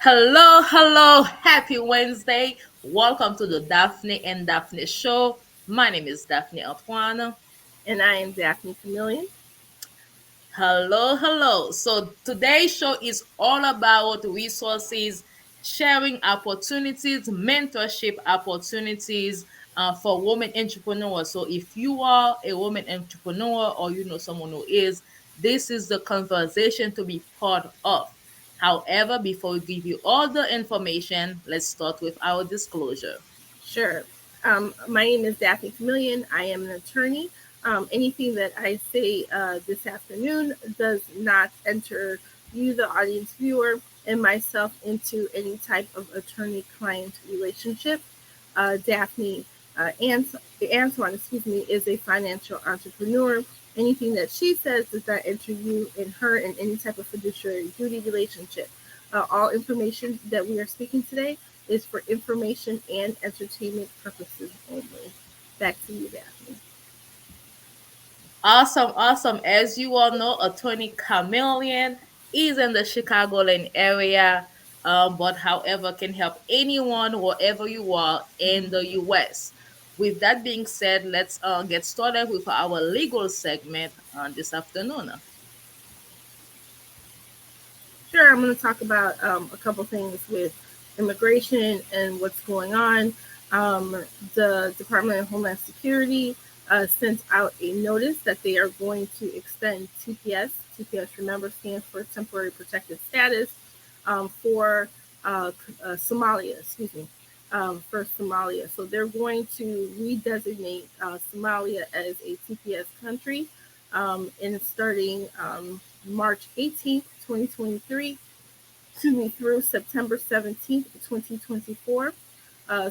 Hello, hello, happy Wednesday. Welcome to the Daphne and Daphne show. My name is Daphne Antoine. And I am Daphnée Camilien. Hello, hello. So today's show is all about resources, sharing opportunities, mentorship opportunities for women entrepreneurs. So if you are a woman entrepreneur or you know someone who is, this is the conversation to be part of. However, before we give you all the information, let's start with our disclosure. Sure. My name is Daphnée Camilien. I am an attorney. Anything that I say this afternoon does not enter you, the audience viewer, and myself into any type of attorney-client relationship. Daphne Antoine, is a financial entrepreneur. Anything that she says does not enter you and her in any type of fiduciary duty relationship. All information that we are speaking today is for information and entertainment purposes only. Back to you, Daphne. Awesome, awesome. As you all know, Attorney Chameleon is in the Chicagoland area, but however, can help anyone wherever you are in the US. With that being said, let's get started with our legal segment this afternoon. Sure, I'm going to talk about a couple things with immigration and what's going on. The Department of Homeland Security sent out a notice that they are going to extend TPS. TPS, remember, stands for Temporary Protected Status for Somalia. For Somalia. So they're going to redesignate Somalia as a TPS country, and starting March 18th, 2023, through September 17th, 2024.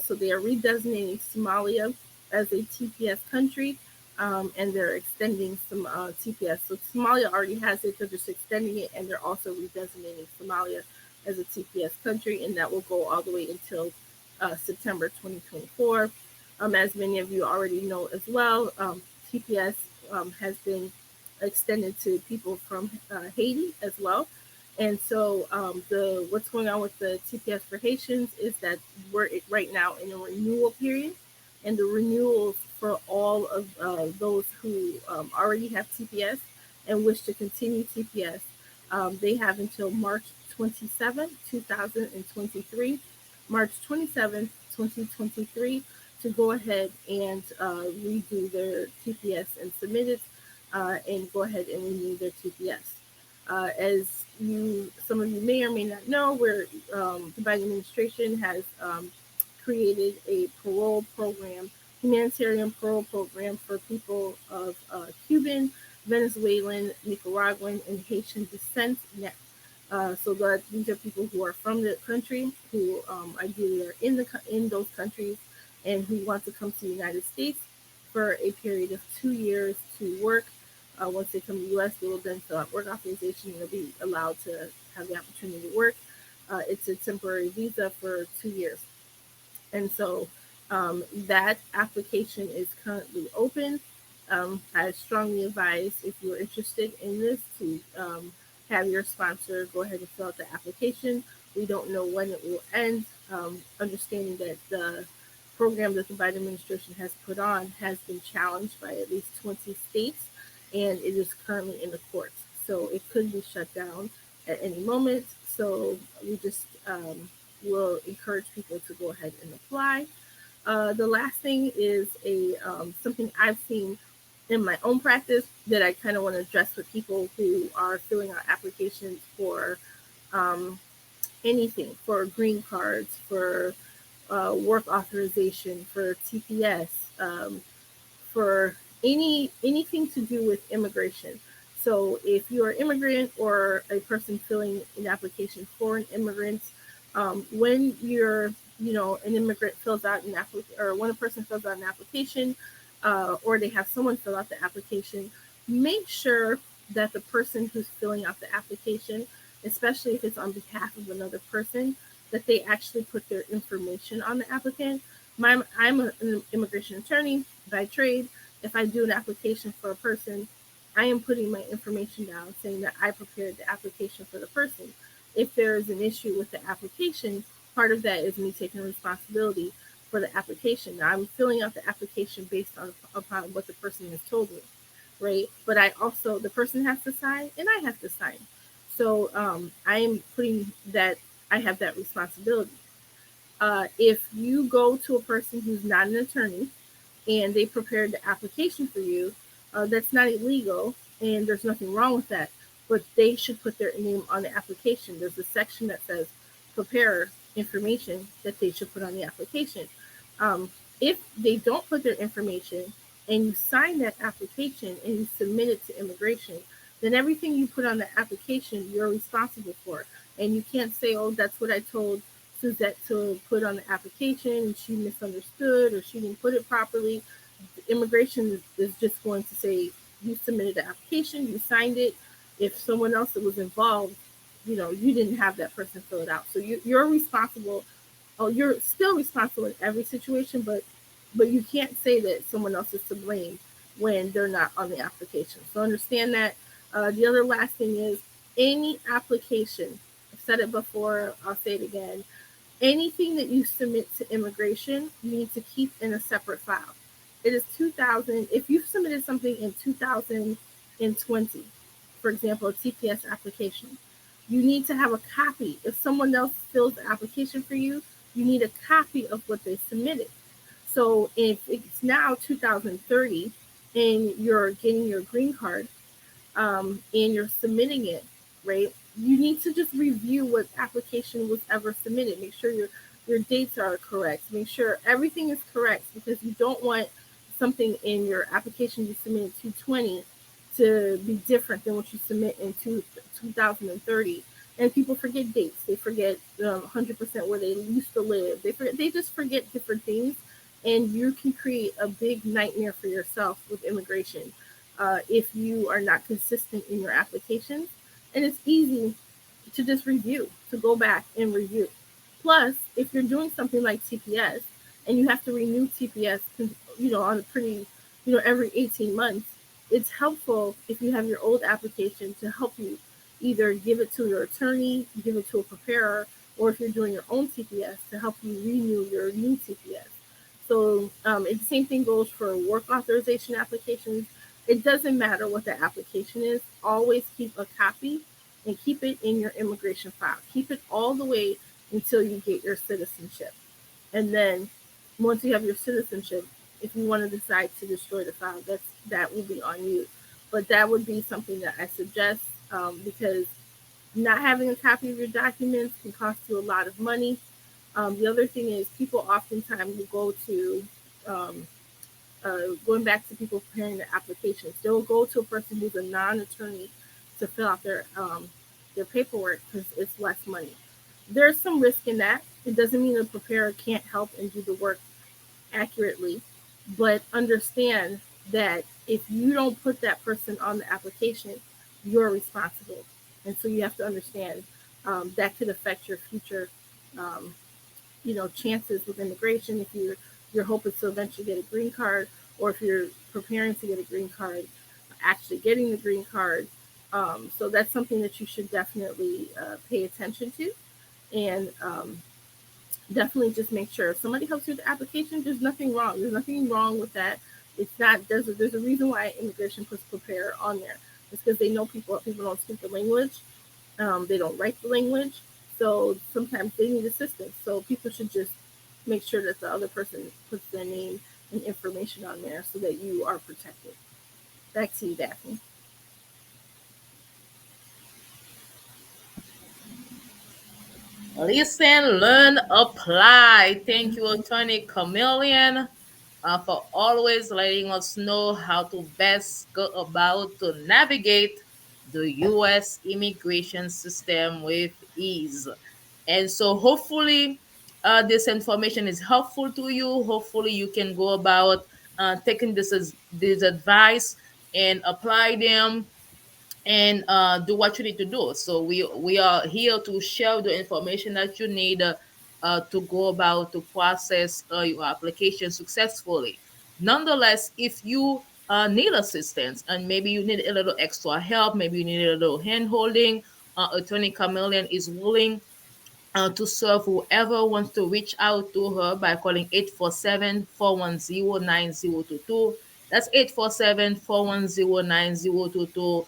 So they are redesignating Somalia as a TPS country, and they're extending some TPS. So Somalia already has it, they're just extending it, and they're also redesignating Somalia as a TPS country, and that will go all the way until September 2024. As many of you already know as well, TPS has been extended to people from Haiti as well. And so the what's going on with the TPS for Haitians is that we're right now in a renewal period, and the renewals for all of those who already have TPS and wish to continue TPS, they have until March 27th, 2023, March 27th, 2023, to go ahead and redo their TPS and submit it, and go ahead and renew their TPS. As some of you may or may not know, where the Biden administration has created a parole program, humanitarian parole program for people of Cuban, Venezuelan, Nicaraguan, and Haitian descent. So that these are people who are from the country, who ideally are in those countries, and who want to come to the United States for a period of 2 years to work. Once they come to the U.S., they will then fill out work authorization and they'll be allowed to have the opportunity to work. It's a temporary visa for 2 years. And so that application is currently open. I strongly advise, if you're interested in this, to have your sponsor go ahead and fill out the application. We don't know when it will end. Understanding that the program that the Biden administration has put on has been challenged by at least 20 states, and it is currently in the courts. So it could be shut down at any moment. So we just will encourage people to go ahead and apply. The last thing is a something I've seen in my own practice that I kind of want to address with people who are filling out applications for um, anything, for green cards, for work authorization, for TPS, for anything to do with immigration. So if you're an immigrant or a person filling an application for an immigrant, when you're an immigrant fills out an application, or when a person fills out an application, or they have someone fill out the application, make sure that the person who's filling out the application, especially if it's on behalf of another person, that they actually put their information on the applicant. I'm an immigration attorney by trade. If I do an application for a person, I am putting my information down saying that I prepared the application for the person. if there is an issue with the application, part of that is me taking responsibility for the application. Now, I'm filling out the application based on upon what the person has told me, right? But I also, the person has to sign and I have to sign. So I am putting that, I have that responsibility. If you go to a person who's not an attorney and they prepared the application for you, that's not illegal and there's nothing wrong with that. But they should put their name on the application. There's a section that says prepare information that they should put on the application. Um, if they don't put their information and you sign that application and you submit it to immigration, then everything you put on the application you're responsible for. And you can't say, oh, that's what I told Suzette to put on the application and she misunderstood or she didn't put it properly. Immigration is just going to say you submitted the application, you signed it. If someone else that was involved, you didn't have that person fill it out. So you're responsible. Oh, you're still responsible in every situation, but you can't say that someone else is to blame when they're not on the application. So understand that. The other last thing is any application. I've said it before. I'll say it again. Anything that you submit to immigration, you need to keep in a separate file. It is 2000. If you've submitted something in 2020, for example, a TPS application, you need to have a copy. If someone else fills the application for you, you need a copy of what they submitted. So if it's now 2030 and you're getting your green card, and you're submitting it, right? You need to just review what application was ever submitted. Make sure your dates are correct. Make sure everything is correct because you don't want something in your application you submitted in 2020 to be different than what you submit in 2030. And people forget dates. They forget 100% where they used to live. They just forget different things, and you can create a big nightmare for yourself with immigration if you are not consistent in your applications. And it's easy to just review, to go back and review. Plus, if you're doing something like TPS and you have to renew TPS, on a pretty, every 18 months, it's helpful if you have your old application to help you either give it to your attorney, give it to a preparer, or if you're doing your own TPS to help you renew your new TPS. So the same thing goes for work authorization applications. It doesn't matter what the application is. Always keep a copy and keep it in your immigration file. Keep it all the way until you get your citizenship. And then once you have your citizenship, if you want to decide to destroy the file, that will be on you. But that would be something that I suggest because not having a copy of your documents can cost you a lot of money. The other thing is people oftentimes will go to going back to people preparing their applications, they'll go to a person who's a non-attorney to fill out their paperwork because it's less money. There's some risk in that. It doesn't mean a preparer can't help and do the work accurately, but understand that if you don't put that person on the application, you're responsible, and so you have to understand that could affect your future um, chances with immigration if you're hoping to eventually get a green card, or if you're preparing to get a green card, actually getting the green card. So that's something that you should definitely pay attention to, and definitely just make sure if somebody helps you with the application. There's nothing wrong. There's nothing wrong with that. It's not. There's a reason why immigration puts prepare on there. It's because they know people don't speak the language, they don't write the language, so sometimes they need assistance. So people should just make sure that the other person puts their name and information on there so that you are protected. Back to you, Daphnée. Listen, learn, apply. Thank you, Attorney Camillian, for always letting us know how to best go about to navigate the U.S. immigration system with ease. And so, hopefully, this information is helpful to you. Hopefully, you can go about taking this advice and apply them and do what you need to do. So we are here to share the information that you need to go about to process your application successfully. Nonetheless, if you need assistance and maybe you need a little extra help, maybe you need a little hand holding, Attorney Chameleon is willing to serve whoever wants to reach out to her by calling 847-410-9022. That's 847-410-9022.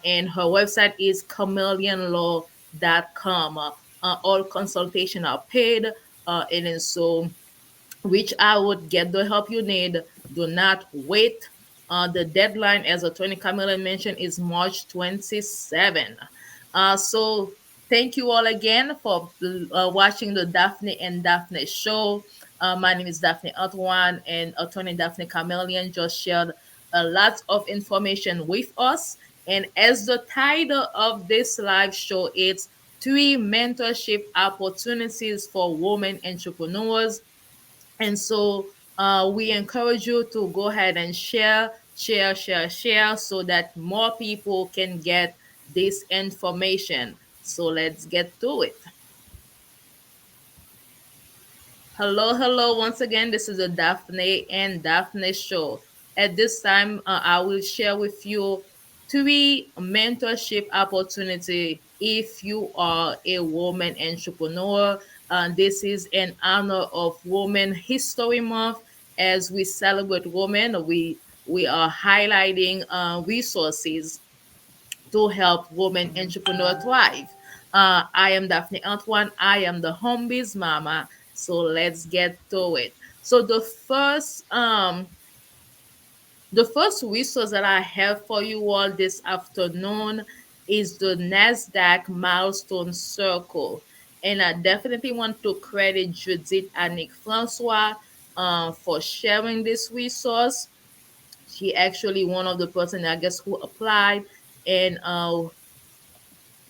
And her website is chameleonlaw.com. All consultation are paid. And then so reach out, get the help you need. Do not wait. The deadline, as Attorney Camilla mentioned, is March 27. So thank you all again for watching the Daphnée and Daphnée show. My name is Daphnée Antoine, and Attorney Daphnée Camillian just shared a lot of information with us. And as the title of this live show, it's three mentorship opportunities for women entrepreneurs. And so we encourage you to go ahead and share so that more people can get this information. So let's get to it. Hello, hello. Once again, this is the Daphnée and Daphnée show. At this time, I will share with you three mentorship opportunity if you are a woman entrepreneur. This is in honor of Women History Month. As we celebrate women, we are highlighting resources to help women entrepreneur thrive. I am Daphnée Antoine. I am the home biz mama. So let's get to it. So the first resource that I have for you all this afternoon is the NASDAQ Milestone Circle. And I definitely want to credit Judith Annick Francois for sharing this resource. She actually one of the person I guess who applied and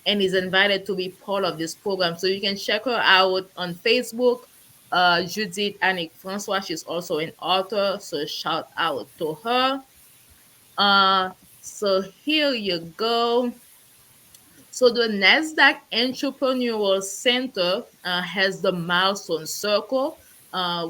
is invited to be part of this program. So you can check her out on Facebook. Judith Annick Francois, she's also an author, so shout out to her. So here you go. So the NASDAQ Entrepreneurial Center has the Milestone Circle,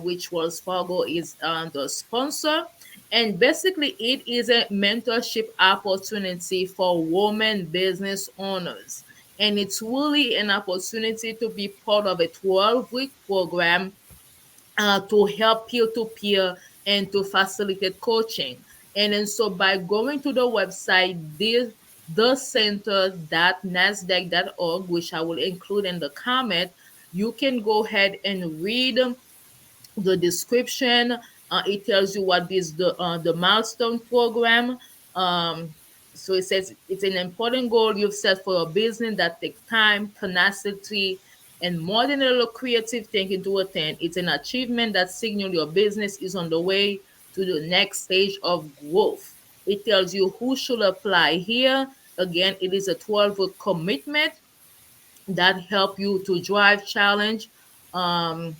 which Wells Fargo is the sponsor. And basically, it is a mentorship opportunity for women business owners. And it's really an opportunity to be part of a 12-week program to help peer to peer and to facilitate coaching. And then so by going to the website, thecenter.nasdaq.org, which I will include in the comment, you can go ahead and read the description. It tells you what is the milestone program. Um, so it says it's an important goal you've set for your business that takes time, tenacity, and more than a little creative thinking to attain. It's an achievement that signals your business is on the way to the next stage of growth. It tells you who should apply here. Again, it is a 12-week commitment that help you to drive challenge um,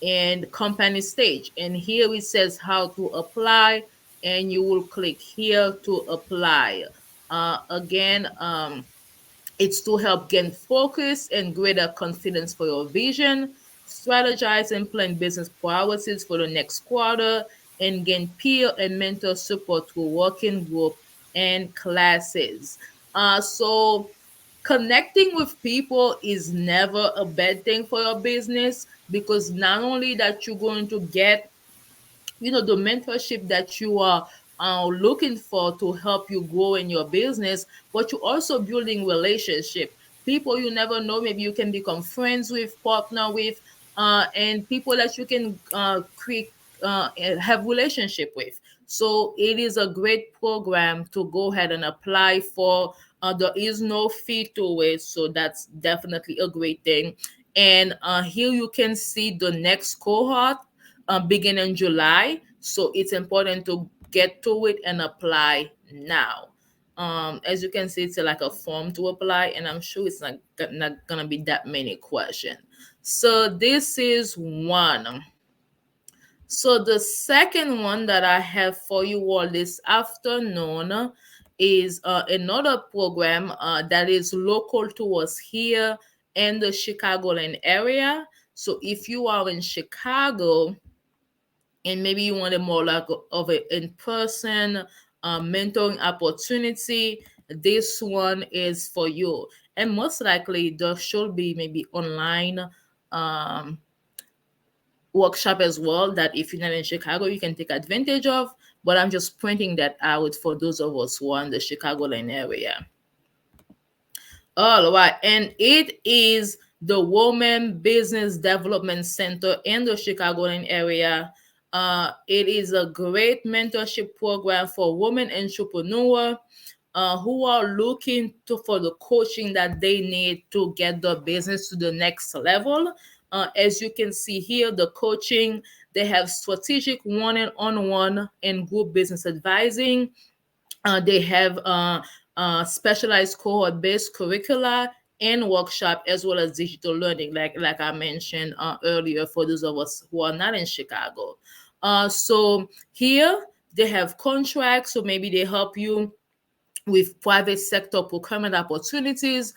and company stage. And here it says how to apply, and you will click here to apply. Again, it's to help gain focus and greater confidence for your vision, strategize and plan business priorities for the next quarter, and gain peer and mentor support through working group and classes. So connecting with people is never a bad thing for your business, because not only that you're going to get the mentorship that you are looking for to help you grow in your business, but you're also building relationship, people you never know, maybe you can become friends with, partner with, and people that you can create have relationship with. So it is a great program to go ahead and apply for. There is no fee to it, so that's definitely a great thing. And here you can see the next cohort begin in July. So it's important to get to it and apply now. As you can see, it's like a form to apply, and I'm sure it's not gonna be that many questions. So this is one. So the second one that I have for you all this afternoon is another program that is local to us here in the Chicagoland area. So if you are in Chicago, and maybe you want a more like of an in-person mentoring opportunity, this one is for you. And most likely there should be maybe online um, workshop as well that if you're not in Chicago, you can take advantage of. But I'm just pointing that out for those of us who are in the Chicagoland area. All right, and it is the Women Business Development Center in the Chicagoland area. It is a great mentorship program for women entrepreneurs who are looking for the coaching that they need to get the business to the next level. As you can see here, the coaching, they have strategic one-on-one and group business advising. They have specialized cohort-based curricula and workshop, as well as digital learning, like I mentioned earlier, for those of us who are not in Chicago. So here they have contracts, so maybe they help you with private sector procurement opportunities,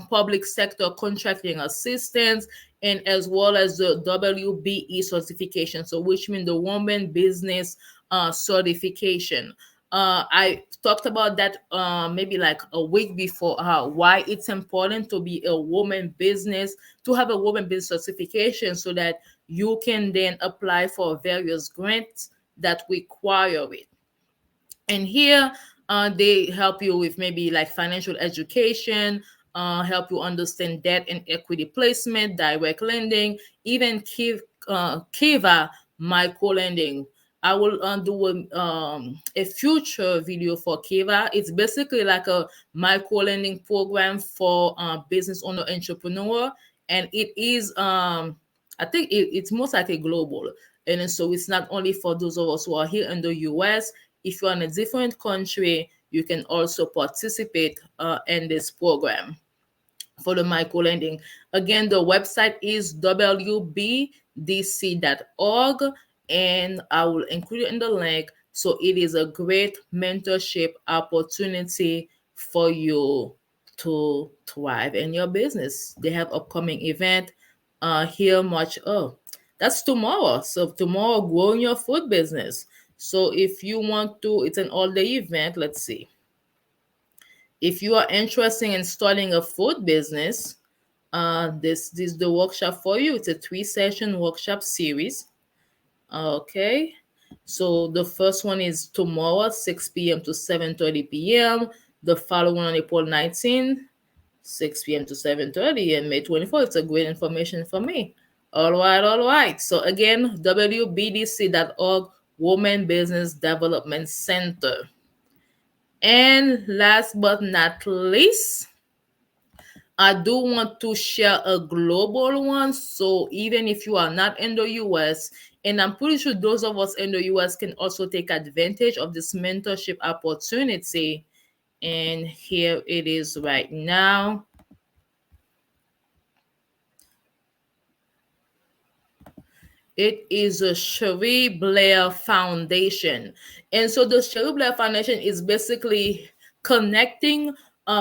public sector contracting assistance, and as well as the WBE certification, so which means the Woman Business certification. I talked about that maybe like a week before, why it's important to be a woman business, to have a woman business certification, so that you can then apply for various grants that require it. And here they help you with maybe like financial education, help you understand debt and equity placement, direct lending, even Kiva micro lending. I will do a future video for Kiva. It's basically like a micro lending program for business owner entrepreneur, and it is I think it's most likely global. And so it's not only for those of us who are here in the US. If you're in a different country, you can also participate in this program for the micro lending. Again, the website is wbdc.org, and I will include it in the link. So it is a great mentorship opportunity for you to thrive in your business. They have upcoming event here March. Oh, that's tomorrow. So tomorrow, growing your food business. So if you want to, it's an all-day event. Let's see. If you are interested in starting a food business, this is the workshop for you. It's a 3-session workshop series. Okay. So the first one is tomorrow, 6 p.m. to 7:30 p.m. The following on April 19th, 6 p.m. to 7:30, and May 24th. It's a great information for me. All right, all right. So again, wbdc.org, Women Business Development Center. And last but not least, I do want to share a global one. So even if you are not in the US, and I'm pretty sure those of us in the US can also take advantage of this mentorship opportunity. And here it is right now. It is a Cherie Blair Foundation. And so the Cherie Blair Foundation is basically connecting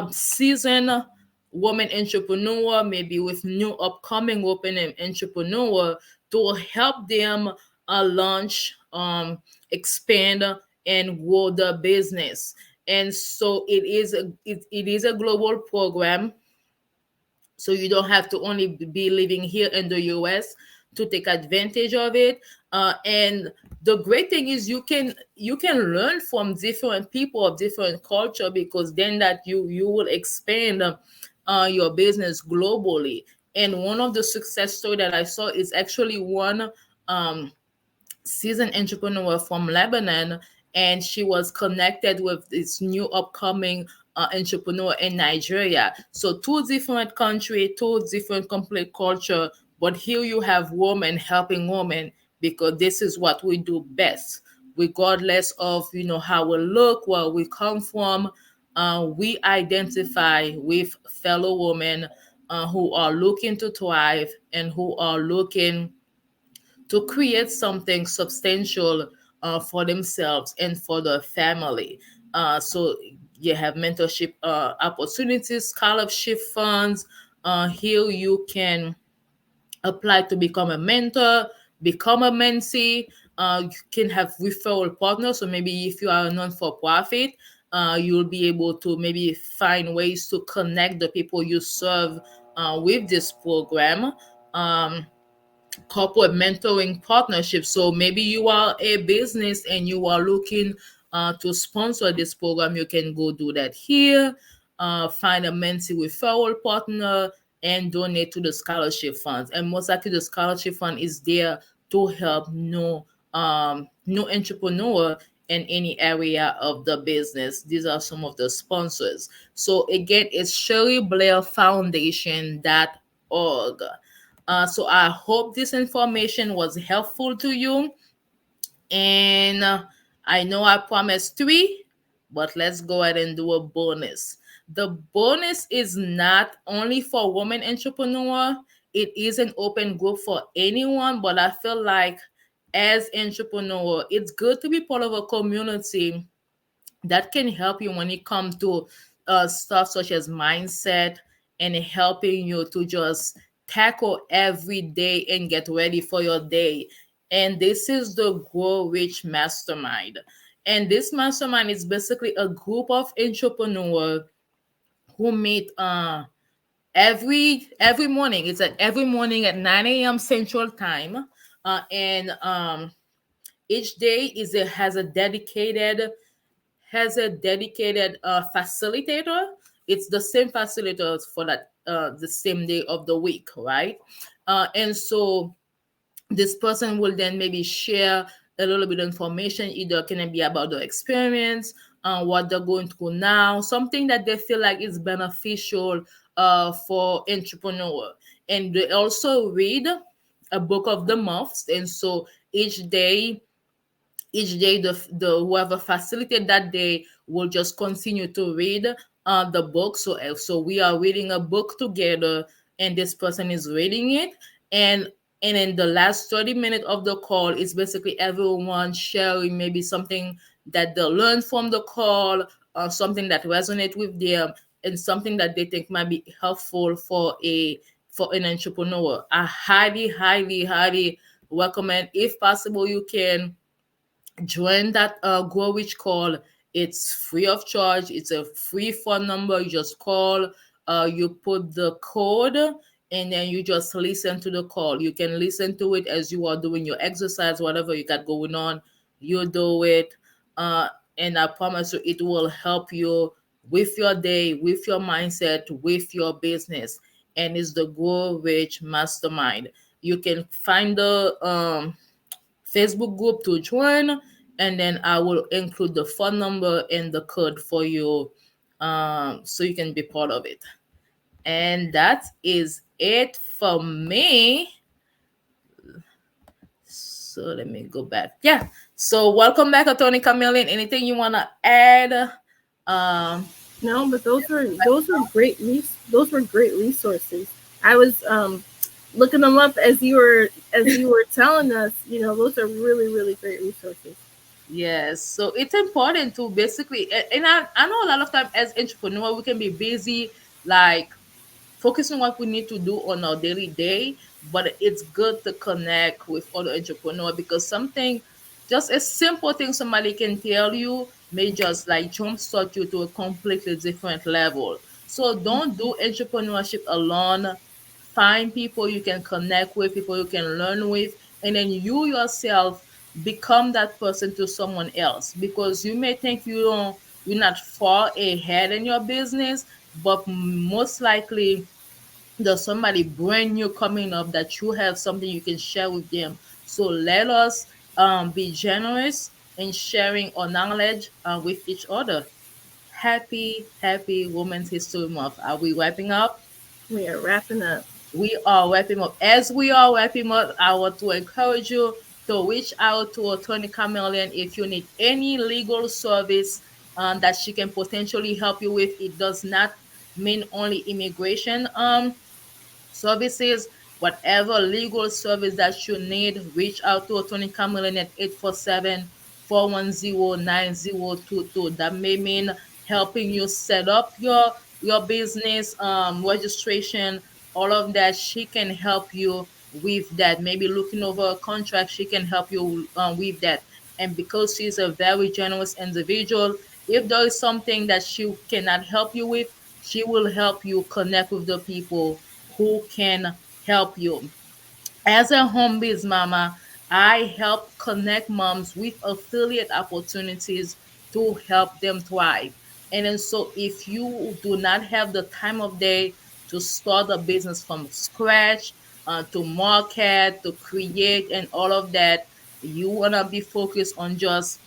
seasoned woman entrepreneur, maybe with new upcoming women entrepreneur, to help them launch, expand, and grow the business. And so it is a global program, so you don't have to only be living here in the US to take advantage of it. And the great thing is you can learn from different people of different culture, because then that you will expand your business globally. And one of the success story that I saw is actually one um, seasoned entrepreneur from Lebanon, and she was connected with this new upcoming entrepreneur in Nigeria. So two different country, two different complete culture, but here you have women helping women, because this is what we do best, regardless of how we look, where we come from. We identify with fellow women who are looking to thrive and who are looking to create something substantial for themselves and for their family. So you have mentorship opportunities, scholarship funds. Here you can apply to become a mentor, become a mentee. You can have referral partners. So maybe if you are a non-for-profit, you'll be able to maybe find ways to connect the people you serve with this program. Um, Corporate mentoring partnership. So maybe you are a business and you are looking to sponsor this program. You can go do that here. Find a mentee referral partner and donate to the scholarship funds. And most likely, the scholarship fund is there to help new entrepreneur in any area of the business. These are some of the sponsors. So again, it's Shirley Blair Foundation.org. So I hope this information was helpful to you. And I know I promised three, but let's go ahead and do a bonus. The bonus is not only for women entrepreneur, it is an open group for anyone, but I feel like as entrepreneur, it's good to be part of a community that can help you when it comes to stuff such as mindset and helping you to just tackle every day and get ready for your day. And this is the Grow Rich Mastermind. And this mastermind is basically a group of entrepreneurs who meet every morning. It's at every morning at 9 a.m. Central Time. And each day has a dedicated facilitator. It's the same facilitators for that the same day of the week, right? And so this person will then maybe share a little bit of information. Either can it be about the experience, what they're going through now, something that they feel like is beneficial for entrepreneur. And they also read a book of the month. And so each day the whoever facilitated that day will just continue to read the book. So we are reading a book together, and this person is reading it. And and in the last 30 minutes of the call, it's basically everyone sharing maybe something that they learned from the call, something that resonates with them, and something that they think might be helpful for an entrepreneur. I highly, highly, highly recommend, if possible you can join that Grow Rich call. It's free of charge. It's a free phone number. You just call, you put the code, and then you just listen to the call. You can listen to it as you are doing your exercise, whatever you got going on, you do it. uh, and I promise you it will help you with your day, with your mindset, with your business. And it's the Grow Rich Mastermind. You can find the Facebook group to join, and then I will include the phone number and the code for you, so you can be part of it. And that is it for me. So let me go back. Yeah. So welcome back, Attorney Camillion. Anything you wanna add? Um, No, but those were great resources. I was looking them up as you were telling us. You know, those are really great resources. yes. So it's important to basically, and I know a lot of time as entrepreneur we can be busy, like focus on what we need to do on our daily day, but it's good to connect with other entrepreneurs, because something, just a simple thing somebody can tell you may just like jumpstart you to a completely different level. So don't do entrepreneurship alone. Find people you can connect with, people you can learn with, and then you yourself become that person to someone else, because you may think you're not far ahead in your business, but most likely there's somebody brand new coming up that you have something you can share with them. So let us be generous in sharing our knowledge with each other. Happy Women's History Month. Are we wrapping up? We are wrapping up. We are wrapping up. As we are wrapping up, I want to encourage you to reach out to Attorney Chameleon if you need any legal service that she can potentially help you with. It does not mean only immigration services. Whatever legal service that you need, reach out to Attorney Cameron at 847-410-9022. That may mean helping you set up your business registration, all of that. She can help you with that. Maybe looking over a contract, she can help you with that. And because she's a very generous individual If there is something that she cannot help you with, she will help you connect with the people who can help you. As a home biz mama, I help connect moms with affiliate opportunities to help them thrive. And then so if you do not have the time of day to start a business from scratch, to market, to create, and all of that, you want to be focused on just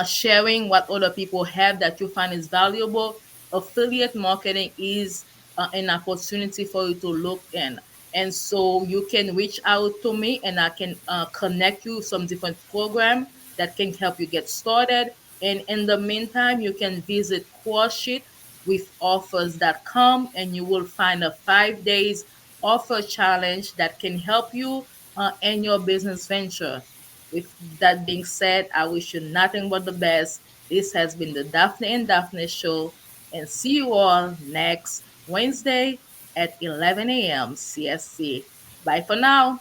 sharing what other people have that you find is valuable. Affiliate marketing is an opportunity for you to look in. And so you can reach out to me and I can connect you some different program that can help you get started. And in the meantime, you can visit quotesheetwithoffers.com and you will find a 5 days offer challenge that can help you in your business venture. With that being said, I wish you nothing but the best. This has been the Daphnée and Daphnée Show, and see you all next Wednesday at 11 a.m. CSC. Bye for now.